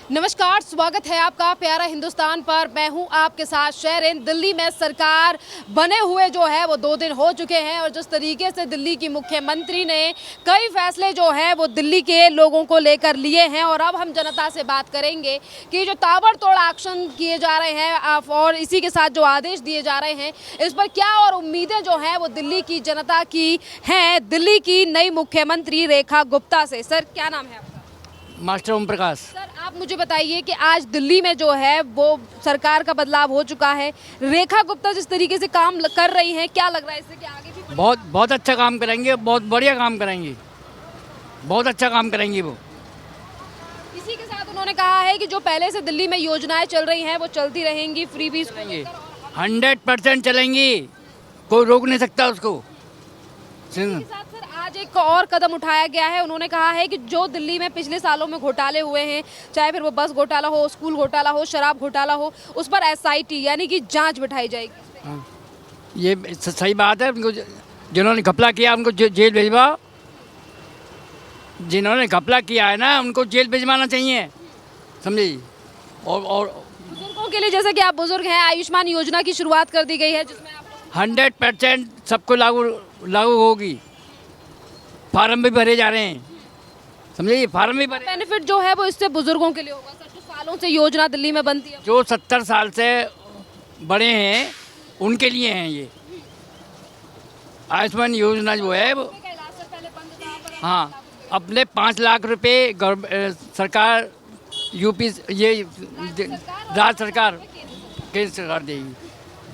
नमस्कार, स्वागत है आपका प्यारा हिंदुस्तान पर। मैं हूं आपके साथ शेरिन। दिल्ली में सरकार बने हुए जो है वो 2 दिन हो चुके हैं और जिस तरीके से दिल्ली की मुख्यमंत्री ने कई फैसले जो है वो दिल्ली के लोगों को लेकर लिए हैं और अब हम जनता से बात करेंगे कि जो ताबड़तोड़ एक्शन किए जा रहे हैं और इसी के साथ जो आदेश दिए जा रहे हैं इस पर क्या और उम्मीदें जो हैं वो दिल्ली की जनता की हैं। दिल्ली की नई मुख्यमंत्री रेखा गुप्ता से। सर, क्या नाम है आपका? मास्टर ओम प्रकाश। सर, आप मुझे बताइए कि आज दिल्ली में जो है वो सरकार का बदलाव हो चुका है। रेखा गुप्ता जिस तरीके से काम कर रही हैं, क्या लग रहा है इससे कि आगे भी बहुत अच्छा काम करेंगे, बहुत बढ़िया काम करेंगी, बहुत अच्छा काम करेंगी वो। इसी के साथ उन्होंने कहा है कि जो पहले से दिल्ली में योजनाएं चल रही हैं वो चलती रहेंगी, फ्री बीस चलेंगी, 100% चलेंगी, कोई रोक नहीं सकता उसको। के साथ सर आज एक और कदम उठाया गया है। उन्होंने कहा है कि जो दिल्ली में पिछले सालों में घोटाले हुए हैं, चाहे फिर वो बस घोटाला हो, स्कूल घोटाला हो, शराब घोटाला हो, उस पर एसआईटी यानी कि जांच बिठाई जाएगी। हाँ, ये सही बात है। उनको जिन्होंने घपला किया उनको जेल भिजवाओ। जिन्होंने घपला किया है ना उनको जेल भिजवाना चाहिए, समझे। और बुजुर्गों के लिए, जैसे कि आप बुजुर्ग हैं, आयुष्मान योजना की शुरुआत कर दी गई है जिसमें आप 100% सबको लागू होगी। फार्म भी भरे जा रहे हैं, समझे, फार्म भी भरे। बेनिफिट जो है वो इससे बुजुर्गों के लिए होगा। सर, जो सालों से योजना दिल्ली में बनती है, जो 70 साल से बड़े हैं उनके लिए हैं ये आयुष्मान योजना जो है वो। का इलाज सर पहले बंद था, पर हाँ, अपने 5 लाख रुपए सरकार यूपी ये राज्य सरकार केंद्र सरकार देगी।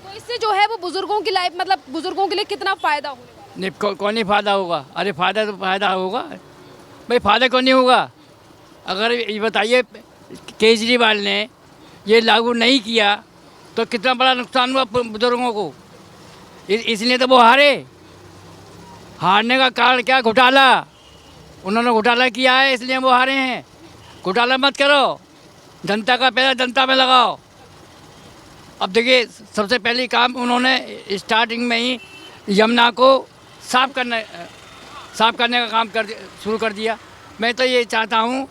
तो इससे जो है वो बुजुर्गों की लाइफ, मतलब बुजुर्गों के लिए कितना फायदा होगा? नहीं, कौन नहीं फ़ायदा होगा? अरे फ़ायदा तो फ़ायदा होगा भाई, फ़ायदा कौन नहीं होगा? अगर ये बताइए केजरीवाल ने ये लागू नहीं किया तो कितना बड़ा नुकसान हुआ बुजुर्गों को। इसलिए तो वो हारने का कारण क्या? घोटाला। उन्होंने घोटाला किया है इसलिए वो हारे हैं। घोटाला मत करो, जनता का पैसा जनता में लगाओ। अब देखिए, सबसे पहले काम उन्होंने स्टार्टिंग में ही यमुना को साफ करने का काम शुरू कर दिया। मैं तो ये चाहता हूँ,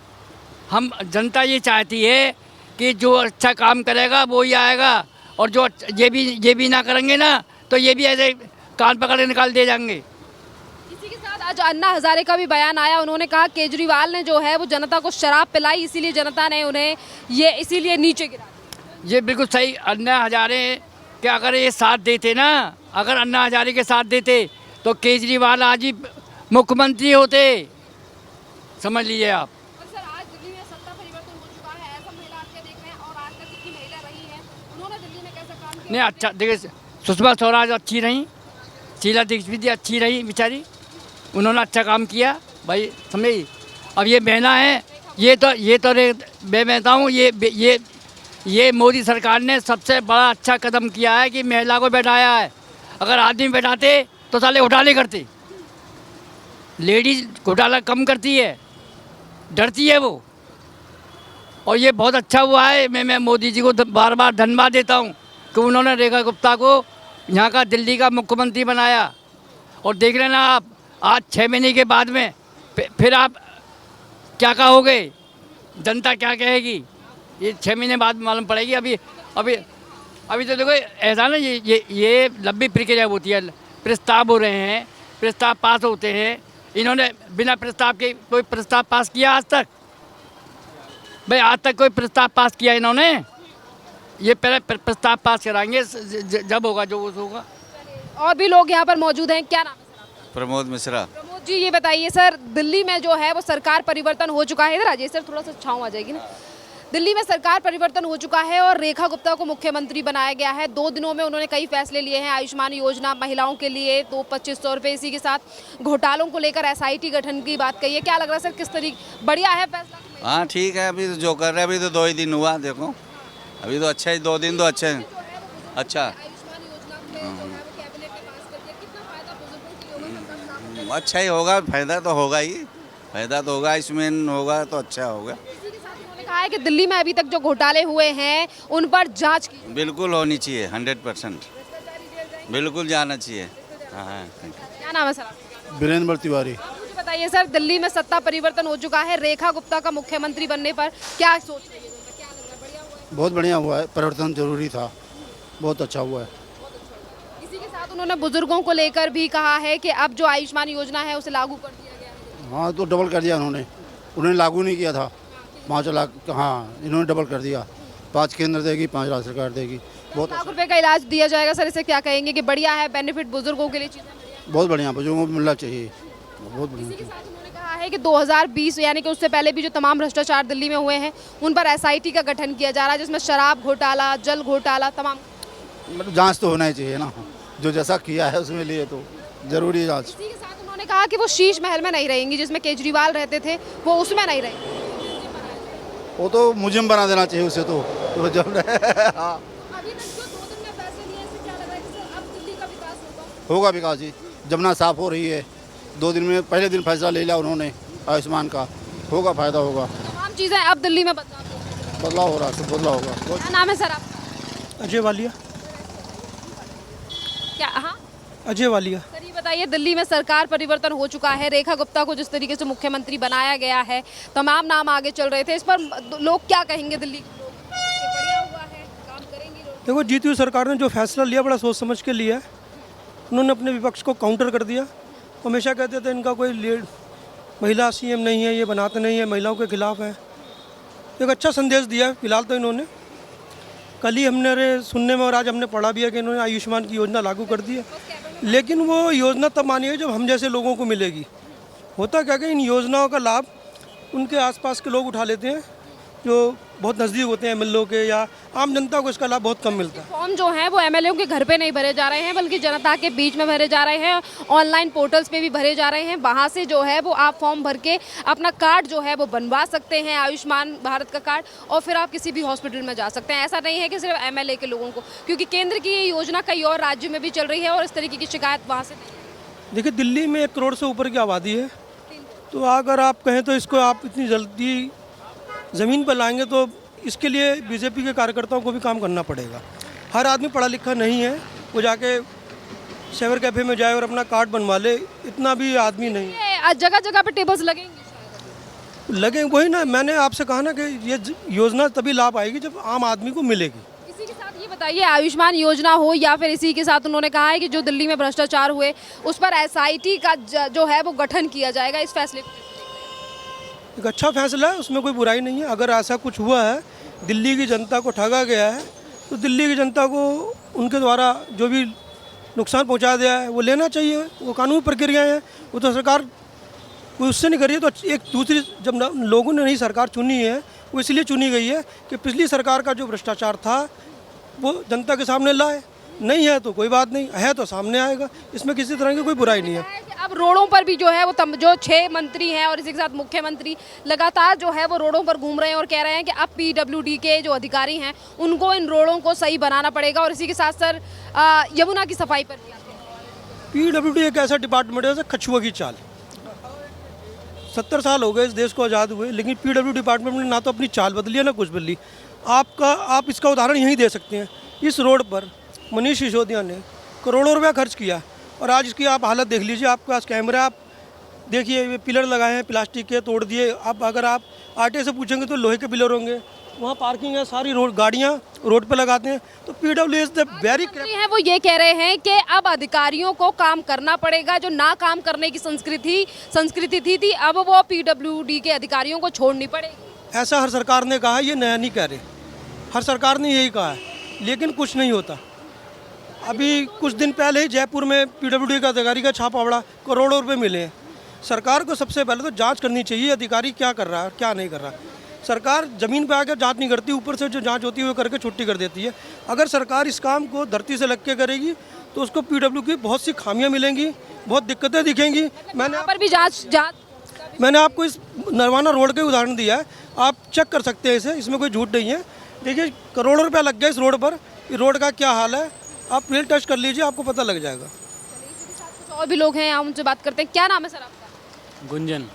हम जनता ये चाहती है कि जो अच्छा काम करेगा वो ही आएगा, और जो ये भी ना करेंगे ना तो ये भी ऐसे कान पकड़ के निकाल दे जाएंगे। इसी के साथ आज अन्ना हजारे का भी बयान आया। उन्होंने कहा केजरीवाल ने जो है वो जनता को शराब पिलाई, इसीलिए जनता ने उन्हें इसीलिए नीचे गिरा। ये बिल्कुल सही। अन्ना हजारे के अगर ये साथ देते ना, अगर अन्ना हजारे के साथ देते तो केजरीवाल आज ही मुख्यमंत्री होते, समझ लीजिए आप। सर, आज दिल्ली में सत्ता परिवर्तन हो चुका है, ऐसा महिला आपके देख रहे हैं और आज तक जितनी महिला रही हैं उन्होंने दिल्ली में कैसा काम किया? नहीं, अच्छा देखिए, सुषमा स्वराज अच्छी रही, शीला दीक्षित भी अच्छी रही बेचारी, उन्होंने अच्छा काम किया भाई, समझे। अब ये बहना है, ये तो मैं कहता हूँ ये मोदी सरकार ने सबसे बड़ा अच्छा कदम किया है कि महिला को बैठाया है। अगर आदमी बैठाते तो साले घोटाले करते। लेडीज घोटाला कम करती है, डरती है वो, और ये बहुत अच्छा हुआ है। मैं मोदी जी को बार बार धन्यवाद देता हूँ कि उन्होंने रेखा गुप्ता को यहाँ का दिल्ली का मुख्यमंत्री बनाया। और देख लेना आप, आज 6 महीने के बाद में फिर आप क्या कहोगे, जनता क्या कहेगी, ये 6 महीने बाद मालूम पड़ेगी। अभी तो देखो ऐसा ना, ये लंबी प्रक्रिया होती है। प्रस्ताव हो रहे हैं, प्रस्ताव पास होते हैं। इन्होंने बिना प्रस्ताव के कोई प्रस्ताव पास किया आज तक? भाई आज तक कोई प्रस्ताव पास किया इन्होंने? ये पहले प्रस्ताव पास कराएंगे, जब होगा जो वो होगा। और भी लोग यहाँ पर मौजूद हैं। क्या नाम है सर आपका? प्रमोद मिश्रा। प्रमोद जी, ये बताइए सर, दिल्ली में जो है वो सरकार परिवर्तन हो चुका है। इधर आ जाइए सर, थोड़ा सा छाँव आ जाएगी ना। दिल्ली में सरकार परिवर्तन हो चुका है और रेखा गुप्ता को मुख्यमंत्री बनाया गया है। 2 दिनों में उन्होंने कई फैसले लिए हैं। आयुष्मान योजना महिलाओं के लिए तो 2500 रुपये, इसी के साथ घोटालों को लेकर एसआईटी गठन की बात कही है। क्या लग रहा है सर, किस तरीके बढ़िया है फैसला? हाँ ठीक है, अभी तो जो कर रहे हैं, अभी तो 2 ही दिन हुआ, देखो अभी तो अच्छा है, 2 दिन तो अच्छे हैं। अच्छा, आयुष्मान योजना में जो है वो कैबिनेट ने पास कर दिया, कितना फायदा बुजुर्गों के लिए होगा? सब साफ अच्छा ही होगा, फायदा तो होगा ही, फायदा तो होगा, इसमें होगा तो अच्छा होगा। कहा है कि दिल्ली में अभी तक जो घोटाले हुए हैं उन पर जांच की बिल्कुल होनी चाहिए, 100% बिल्कुल जाना चाहिए। हाँ, क्या नाम है सर आपका? वीरेंद्र तिवारी। मुझे बताइए सर, दिल्ली में सत्ता परिवर्तन हो चुका है, रेखा गुप्ता का मुख्यमंत्री बनने पर क्या सोच रही है? बहुत बढ़िया हुआ है, परिवर्तन जरूरी था, बहुत अच्छा हुआ है। इसी के साथ उन्होंने बुजुर्गों को लेकर भी कहा है कि अब जो आयुष्मान योजना है उसे लागू कर दिया गया है। हाँ, तो डबल कर दिया उन्होंने लागू नहीं किया था 5 लाख, हाँ इन्होंने डबल कर दिया। 5 केंद्र देगी, 5 राज्य सरकार देगी। बहुत लाख रुपए का इलाज दिया जाएगा। सर इसे क्या कहेंगे कि बढ़िया है, बेनिफिट बुजुर्गों के लिए चीजें बढ़िया। बहुत बढ़िया, बुजुर्गों को मिलना चाहिए, बहुत बढ़िया। इसी के साथ उन्होंने कहा है कि 2020 यानी कि उससे पहले भी जो तमाम भ्रष्टाचार दिल्ली में हुए हैं उन पर एसआईटी का गठन किया जा रहा है, जिसमें शराब घोटाला, जल घोटाला, तमाम मतलब जांच तो होना ही चाहिए ना, जो जैसा किया है उसमें लिए तो जरूरी है जांच। इसी के साथ उन्होंने कहा कि वो शीश महल में नहीं रहेंगी, जिसमें केजरीवाल रहते थे वो उसमें नहीं रहेंगे। वो तो मुजिम बना देना चाहिए उसे तो जब हाँ। अभी तक जो 2 दिन में फैसले लिए इससे क्या लग रहा है कि अब दिल्ली का विकास होगा विकास जी, जमुना साफ हो रही है। 2 दिन में पहले दिन फैसला ले लिया उन्होंने आयुष्मान का, होगा फायदा होगा। तमाम चीजें अब दिल्ली में बदलाव हो रहा है, सब बदलाव होगा। क्या नाम है सर आपका? अजय वालिया। क्या? हाँ अजय वालिया। सर ये बताइए, दिल्ली में सरकार परिवर्तन हो चुका है, रेखा गुप्ता को जिस तरीके से मुख्यमंत्री बनाया गया है, तमाम नाम आगे चल रहे थे, इस पर लोग क्या कहेंगे? दिल्ली के लोग कि बढ़िया हुआ है, काम करेंगे लोग? देखो, जीती हुई सरकार ने जो फैसला लिया बड़ा सोच समझ के लिया है। उन्होंने अपने विपक्ष को काउंटर कर दिया। हमेशा कहते थे इनका कोई लीड महिला सीएम नहीं है, ये बनाते नहीं है, महिलाओं के खिलाफ है। एक अच्छा संदेश दिया है फिलहाल तो इन्होंने। कल ही हमने सुनने में और आज हमने पढ़ा भी है कि इन्होंने आयुष्मान की योजना लागू कर दी है, लेकिन वो योजना तब मानी है जब हम जैसे लोगों को मिलेगी। होता क्या कि इन योजनाओं का लाभ उनके आसपास के लोग उठा लेते हैं जो बहुत नज़दीक होते हैं एमएलए के, या आम जनता को इसका लाभ बहुत कम मिलता है। फॉर्म जो है वो एमएलए के घर पे नहीं भरे जा रहे हैं, बल्कि जनता के बीच में भरे जा रहे हैं, ऑनलाइन पोर्टल्स पे भी भरे जा रहे हैं। वहाँ से जो है वो आप फॉर्म भर के अपना कार्ड जो है वो बनवा सकते हैं, आयुष्मान भारत का कार्ड, और फिर आप किसी भी हॉस्पिटल में जा सकते हैं। ऐसा नहीं है कि सिर्फ एमएलए के लोगों को, क्योंकि केंद्र की ये योजना कई और राज्यों में भी चल रही है और इस तरीके की शिकायत वहाँ से नहीं है। देखिए, दिल्ली में 1 करोड़ से ऊपर की आबादी है, तो अगर आप कहें तो इसको आप इतनी जल्दी ज़मीन पर लाएंगे तो इसके लिए बीजेपी के कार्यकर्ताओं को भी काम करना पड़ेगा। हर आदमी पढ़ा लिखा नहीं है, वो जाके साइबर कैफ़े में जाए और अपना कार्ड बनवा ले, इतना भी आदमी नहीं है। जगह जगह पे टेबल्स लगेंगे शायद। लगे वही ना, मैंने आपसे कहा ना कि ये योजना तभी लाभ आएगी जब आम आदमी को मिलेगी। इसी के साथ ये बताइए, आयुष्मान योजना हो या फिर इसी के साथ उन्होंने कहा है कि जो दिल्ली में भ्रष्टाचार हुए उस पर एसआईटी का जो है वो गठन किया जाएगा, इस फैसले को एक अच्छा फैसला है, उसमें कोई बुराई नहीं है। अगर ऐसा कुछ हुआ है, दिल्ली की जनता को ठगा गया है, तो दिल्ली की जनता को उनके द्वारा जो भी नुकसान पहुंचा दिया है वो लेना चाहिए। वो कानूनी प्रक्रिया है, वो तो सरकार कोई उससे नहीं कर रही है। तो एक दूसरी, जब लोगों ने नई सरकार चुनी है, वो इसलिए चुनी गई है कि पिछली सरकार का जो भ्रष्टाचार था वो जनता के सामने लाए। नहीं है तो कोई बात नहीं, है तो सामने आएगा, इसमें किसी तरह की कोई बुराई नहीं है। अब रोडों पर भी जो है वो जो 6 मंत्री हैं और इसी के साथ मुख्यमंत्री लगातार जो है वो रोडों पर घूम रहे हैं और कह रहे हैं कि अब पीडब्ल्यूडी के जो अधिकारी हैं उनको इन रोडों को सही बनाना पड़ेगा। और इसी के साथ सर यमुना की सफाई पर भी आते हैं। पीडब्ल्यूडी एक ऐसा डिपार्टमेंट है जैसे कछुआ की चाल। 70 साल हो गए इस देश को आज़ाद हुए, लेकिन पीडब्ल्यू डिपार्टमेंट ने ना तो अपनी चाल बदली है ना कुछ बदली। आप इसका उदाहरण यहीं दे सकते हैं। इस रोड पर मनीष सिसोदिया ने करोड़ों रुपया खर्च किया और आज इसकी आप हालत देख लीजिए। आपके पास कैमरा, आप देखिए, ये पिलर लगाए हैं प्लास्टिक के, तोड़ दिए। अब अगर आप आटे से पूछेंगे तो लोहे के पिलर होंगे। वहाँ पार्किंग है, सारी रोड गाड़ियाँ रोड पे लगाते हैं। तो पीडब्ल्यू इज द वेरी है वो ये कह रहे हैं कि अब अधिकारियों को काम करना पड़ेगा। जो ना काम करने की संस्कृति थी अब वो पीडब्ल्यूडी के अधिकारियों को छोड़नी पड़ेगी। ऐसा हर सरकार ने कहा है, ये नया नहीं कह रहे, हर सरकार ने यही कहा है, लेकिन कुछ नहीं होता। अभी कुछ दिन पहले ही जयपुर में पीडब्ल्यूडी का अधिकारी का छापा पड़ा, करोड़ों रुपए मिले हैं। सरकार को सबसे पहले तो जांच करनी चाहिए अधिकारी क्या कर रहा है क्या नहीं कर रहा। सरकार ज़मीन पे आकर जांच नहीं करती, ऊपर से जो जांच होती है वो करके छुट्टी कर देती है। अगर सरकार इस काम को धरती से लग के करेगी तो उसको पीडब्ल्यू की बहुत सी खामियाँ मिलेंगी, बहुत दिक्कतें दिखेंगी। मैंने आपको इस नरवाना रोड का उदाहरण दिया है, आप चेक कर सकते हैं इसे, इसमें कोई झूठ नहीं है। देखिए, करोड़ों रुपया लग गया इस रोड पर। ये रोड का क्या हाल है आप रियल टच कर लीजिए, आपको पता लग जाएगा। कुछ और भी लोग हैं, हम उनसे बात करते हैं। क्या नाम है सर आपका? गुंजन।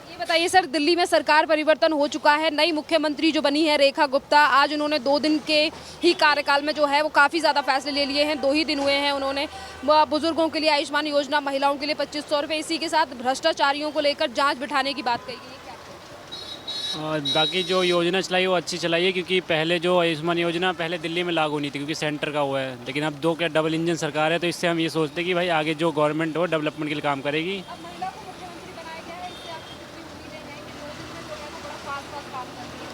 ये बताइए सर, दिल्ली में सरकार परिवर्तन हो चुका है, नई मुख्यमंत्री जो बनी है रेखा गुप्ता, आज उन्होंने 2 दिन के ही कार्यकाल में जो है वो काफ़ी ज़्यादा फैसले ले लिए हैं। 2 ही दिन हुए हैं। उन्होंने बुजुर्गों के लिए आयुष्मान योजना, महिलाओं के लिए 2500 रुपये, इसी के साथ भ्रष्टाचारियों को लेकर जांच बिठाने की बात कही है। और बाकी जो योजना चलाई वो अच्छी चलाई है, क्योंकि पहले जो आयुष्मान योजना पहले दिल्ली में लागू नहीं थी क्योंकि सेंटर का हुआ है, लेकिन अब दो क्या डबल इंजन सरकार है, तो इससे हम ये सोचते हैं कि भाई आगे जो गवर्नमेंट हो डेवलपमेंट के लिए काम करेगी। अब महिला को मुख्यमंत्री बनाया गया है, इससे आपको कितनी उम्मीदें हैं कि 2 दिन में जो है वो बड़ा फास्ट काम कर रही है,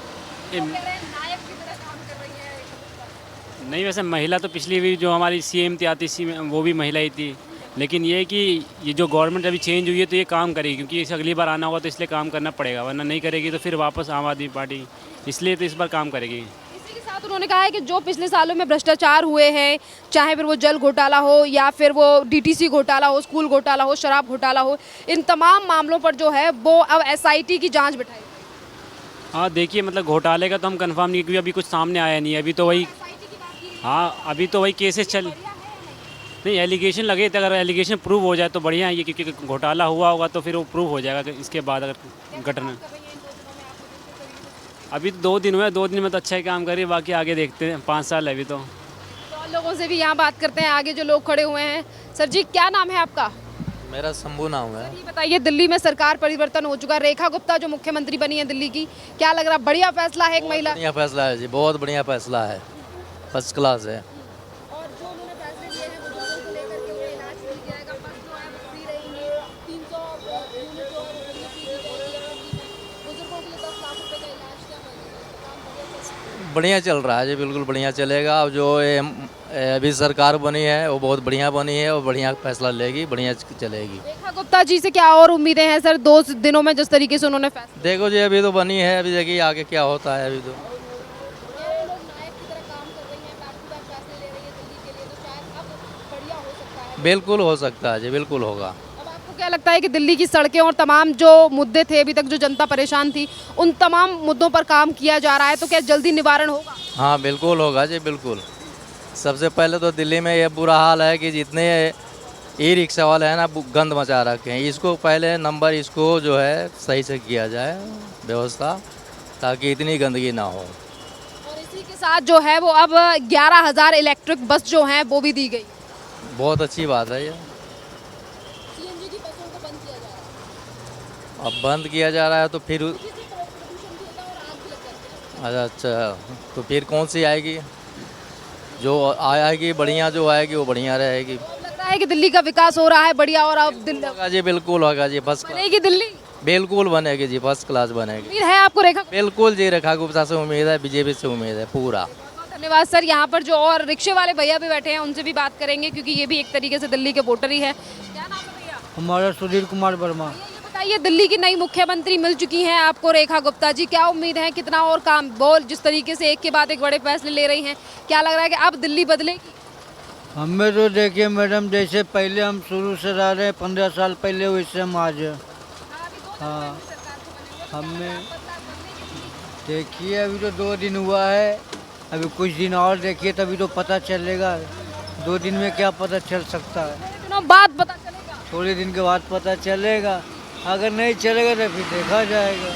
तो कह रहे हैं नायक की तरह काम कर रही है। नहीं, वैसे महिला तो पिछली भी जो हमारी सीएम थी आतिशी में वो भी महिला ही थी, लेकिन ये कि ये जो गवर्नमेंट अभी चेंज हुई है तो ये काम करेगी, क्योंकि इसे अगली बार आना होगा तो इसलिए काम करना पड़ेगा, वरना नहीं करेगी तो फिर वापस आम आदमी पार्टी, इसलिए तो इस बार काम करेगी। इसी के साथ उन्होंने कहा है कि जो पिछले सालों में भ्रष्टाचार हुए हैं, चाहे फिर वो जल घोटाला हो या फिर वो डीटीसी घोटाला हो, स्कूल घोटाला हो, शराब घोटाला हो, इन तमाम मामलों पर जो है वो अब एसआईटी की जांच बिठाई। हाँ देखिए, मतलब घोटाले का तो हम कंफर्म नहीं, क्योंकि अभी कुछ सामने आया नहीं है, अभी तो वही, हाँ अभी तो वही केसेस चल, नहीं एलिगेशन लगे थे, अगर एलिगेशन प्रूव हो जाए तो बढ़िया है ये, क्योंकि घोटाला हुआ होगा तो फिर वो प्रूव हो जाएगा इसके बाद अगर घटना। अभी तो 2 दिन हुए, 2 दिन में तो अच्छा ही काम करिए, बाकी आगे देखते हैं, 5 साल है अभी तो। तो और लोगों से भी यहाँ बात करते हैं, आगे जो लोग खड़े हुए हैं। सर जी, क्या नाम है आपका? मेरा शंभू नाम है। ये बताइए, दिल्ली में सरकार परिवर्तन हो चुका है, रेखा गुप्ता जो मुख्यमंत्री बनी है दिल्ली की, क्या लग रहा है? बढ़िया फैसला है एक महिला? बढ़िया फैसला है जी, बहुत बढ़िया फैसला है, फर्स्ट क्लास है। और जो उन्होंने फैसले लिए हैं बुजुर्गों को लेकर के उन्हें इलाज मिल जाएगा, बस जो है वो फ्री रहेंगे, 300 यूनिट जो है वो फ्री दी जाएगी, बुजुर्गों के लिए 10 लाख रुपए का इलाज, क्या करेंगे? बढ़िया चल रहा है जी, बिल्कुल बढ़िया चलेगा। अब जो ये अभी सरकार बनी है वो बहुत बढ़िया बनी है और बढ़िया फैसला लेगी, बढ़िया चलेगी। रेखा गुप्ता जी से क्या और उम्मीदें हैं सर, 2 दिनों में जिस तरीके से उन्होंने फैसला? देखो जी, अभी तो बनी है, अभी देखिए आगे क्या होता है। अभी तो ये लोग नायक की तरह काम कर रही हैं, बैक टू बैक फैसले ले रही है दिल्ली के लिए, तो शायद अब बढ़िया हो सकता है। बिल्कुल हो सकता है जी, बिल्कुल होगा। अब आपको क्या लगता है कि दिल्ली की सड़कें और तमाम जो मुद्दे थे अभी तक जो जनता परेशान थी, उन तमाम मुद्दों पर काम किया जा रहा है, तो क्या जल्दी निवारण होगा? हाँ बिल्कुल होगा जी, बिल्कुल। सबसे पहले तो दिल्ली में ये बुरा हाल है कि जितने ई रिक्शा वाले हैं ना, गंद मचा रखे हैं, इसको पहले नंबर इसको जो है सही से किया जाए व्यवस्था, ताकि इतनी गंदगी ना हो। और इसी के साथ जो है वो अब 11,000 इलेक्ट्रिक बस जो हैं वो भी दी गई। बहुत अच्छी बात है ये। सीएनजी की बसों को बंद किया जा रहा है। अब बंद किया जा रहा है तो फिर जिससे प्रदूषण भी होता है और आग भी लग जाती है। अच्छा, तो फिर कौन सी आएगी? जो आएगी बढ़िया, जो आएगी वो बढ़िया रहेगी। अब लग रहा है कि दिल्ली का विकास हो रहा है बढ़िया, और अब दिल्ली होगा जी, बिल्कुल होगा जी, फर्स्ट क्लास बनेगी दिल्ली। बिल्कुल बनेगी जी, फर्स्ट क्लास बनेगी। उम्मीद है आपको रेखा? बिल्कुल जी, रेखा गुप्ता से उम्मीद है, बीजेपी से उम्मीद है पूरा। बहुत धन्यवाद सर। यहाँ पर जो और रिक्शे वाले भैया भी बैठे हैं उनसे भी बात करेंगे, क्योंकि ये भी एक तरीके से दिल्ली के वोटर ही है। क्या नाम है भैया? हमारा सुधीर कुमार वर्मा। ये बताइए, दिल्ली की नई मुख्यमंत्री मिल चुकी हैं आपको, रेखा गुप्ता जी, क्या उम्मीद है कितना और काम, बोल जिस तरीके से एक के बाद एक बड़े फैसले ले रही हैं, क्या लग रहा है कि अब दिल्ली बदलेगी? हमें तो देखिए मैडम, जैसे पहले हम शुरू से रह रहे हैं 15 साल पहले, वैसे हम आज हाँ हमें देखिए, अभी तो 2 दिन हुआ है, अभी कुछ दिन और देखिए तभी तो पता चलेगा। 2 दिन में क्या पता चल सकता है? दिनों बाद पता चलेगा। थोड़े दिन के बाद पता चलेगा, अगर नहीं चलेगा तो फिर देखा जाएगा।